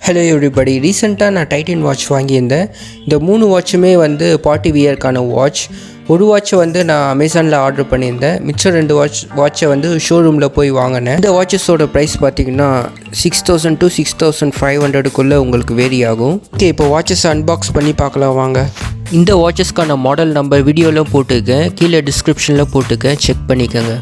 Hello everybody, ரீசெண்டாக நான் Titan watch வாங்கியிருந்தேன். இந்த 3 வாட்சுமே வந்து பார்ட்டி வியர்க்கான வாட்ச். ஒரு வாட்சை வந்து நான் அமேசானில் ஆர்டர் பண்ணியிருந்தேன். மிச்சம் 2 வாட்சை வந்து ஷோரூமில் போய் வாங்கினேன். இந்த வாட்சஸோட ப்ரைஸ் பார்த்திங்கன்னா 6000 to 6500 உங்களுக்கு வேரி ஆகும். ஓகே, இப்போ வாட்சஸை அன்பாக்ஸ் பண்ணி பார்க்கலாம் வாங்க. இந்த வாட்சஸ்க்கான மாடல் நம்பர் வீடியோவில் போட்டுருக்கேன், கீழே டிஸ்கிரிப்ஷனில் போட்டுருக்கேன், செக் பண்ணிக்கோங்க.